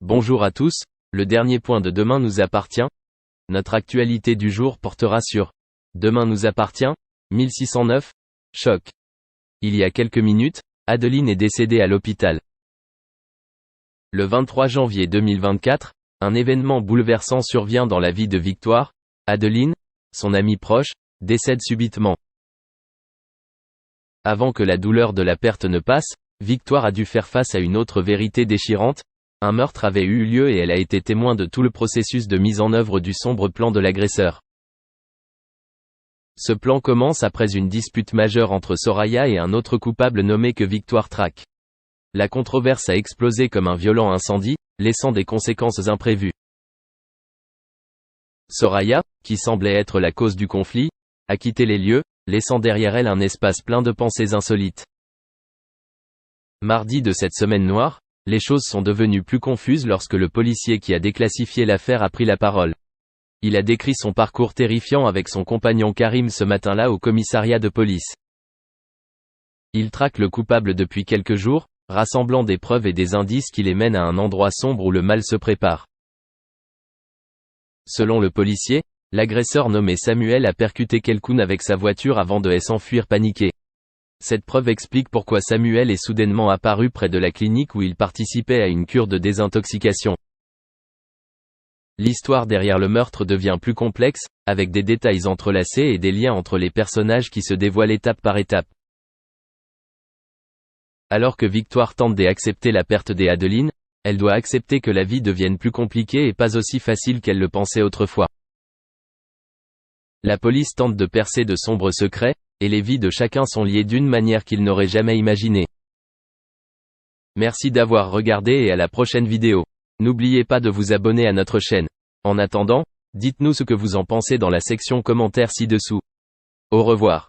Bonjour à tous, le dernier point de Demain nous appartient. Notre actualité du jour portera sur Demain nous appartient, 1609, choc. Il y a quelques minutes, Adeline est décédée à l'hôpital. Le 23 janvier 2024, un événement bouleversant survient dans la vie de Victoire. Adeline, son amie proche, décède subitement. Avant que la douleur de la perte ne passe, Victoire a dû faire face à une autre vérité déchirante. Un meurtre avait eu lieu et elle a été témoin de tout le processus de mise en œuvre du sombre plan de l'agresseur. Ce plan commence après une dispute majeure entre Soraya et un autre coupable nommé que Victoire traque. La controverse a explosé comme un violent incendie, laissant des conséquences imprévues. Soraya, qui semblait être la cause du conflit, a quitté les lieux, laissant derrière elle un espace plein de pensées insolites. Mardi de cette semaine noire, les choses sont devenues plus confuses lorsque le policier qui a déclassifié l'affaire a pris la parole. Il a décrit son parcours terrifiant avec son compagnon Karim ce matin-là au commissariat de police. Il traque le coupable depuis quelques jours, rassemblant des preuves et des indices qui les mènent à un endroit sombre où le mal se prépare. Selon le policier, l'agresseur nommé Samuel a percuté Kelkoun avec sa voiture avant de s'enfuir paniqué. Cette preuve explique pourquoi Samuel est soudainement apparu près de la clinique où il participait à une cure de désintoxication. L'histoire derrière le meurtre devient plus complexe, avec des détails entrelacés et des liens entre les personnages qui se dévoilent étape par étape. Alors que Victoire tente d'accepter la perte d'Adeline, elle doit accepter que la vie devienne plus compliquée et pas aussi facile qu'elle le pensait autrefois. La police tente de percer de sombres secrets, et les vies de chacun sont liées d'une manière qu'il n'aurait jamais imaginée. Merci d'avoir regardé et à la prochaine vidéo. N'oubliez pas de vous abonner à notre chaîne. En attendant, dites-nous ce que vous en pensez dans la section commentaires ci-dessous. Au revoir.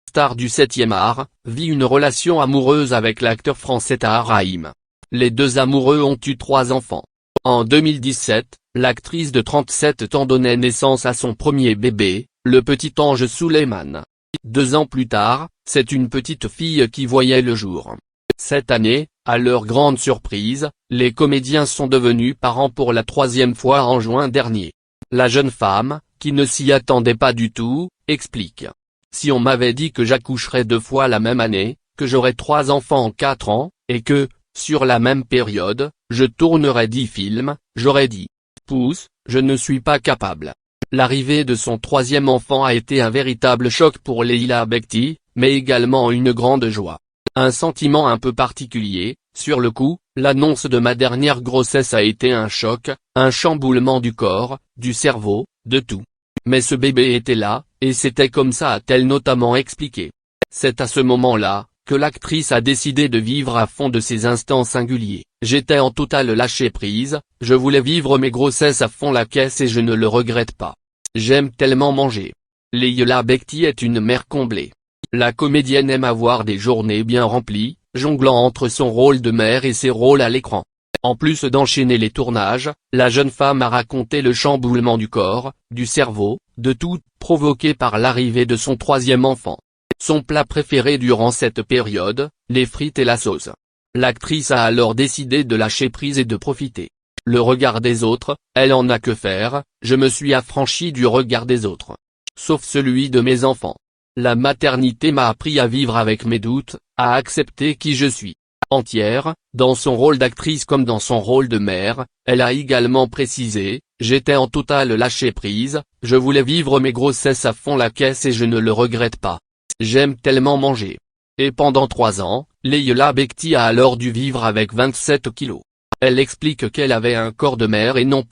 Star du 7e art, vit une relation amoureuse avec l'acteur français Tahar Rahim. Les deux amoureux ont eu 3 enfants. En 2017, l'actrice de 37 ans donnait naissance à son premier bébé, le petit ange Souleymane. 2 ans plus tard, c'est une petite fille qui voyait le jour. Cette année, à leur grande surprise, les comédiens sont devenus parents pour la 3e fois en juin dernier. La jeune femme, qui ne s'y attendait pas du tout, explique. Si on m'avait dit que j'accoucherais 2 fois la même année, que j'aurais 3 enfants en 4 ans, et que, sur la même période, je tournerais 10 films, j'aurais dit. Pousse, je ne suis pas capable. L'arrivée de son 3e enfant a été un véritable choc pour Leila Bekti, mais également une grande joie. Un sentiment un peu particulier, sur le coup, l'annonce de ma dernière grossesse a été un choc, un chamboulement du corps, du cerveau, de tout. Mais ce bébé était là, et c'était comme ça a-t-elle notamment expliqué. C'est à ce moment-là, que l'actrice a décidé de vivre à fond de ces instants singuliers. J'étais en totale lâcher-prise, je voulais vivre mes grossesses à fond la caisse et je ne le regrette pas. J'aime tellement manger. Leila Bekti est une mère comblée. La comédienne aime avoir des journées bien remplies, jonglant entre son rôle de mère et ses rôles à l'écran. En plus d'enchaîner les tournages, la jeune femme a raconté le chamboulement du corps, du cerveau, de tout, provoqué par l'arrivée de son 3e enfant. Son plat préféré durant cette période, les frites et la sauce. L'actrice a alors décidé de lâcher prise et de profiter. Le regard des autres, elle en a que faire, je me suis affranchie du regard des autres. Sauf celui de mes enfants. La maternité m'a appris à vivre avec mes doutes, à accepter qui je suis. Entière, dans son rôle d'actrice comme dans son rôle de mère, elle a également précisé, j'étais en totale lâcher prise, je voulais vivre mes grossesses à fond la caisse et je ne le regrette pas. J'aime tellement manger. Et pendant 3 ans, Leila Bekti a alors dû vivre avec 27 kilos. Elle explique qu'elle avait un corps de mère et non plus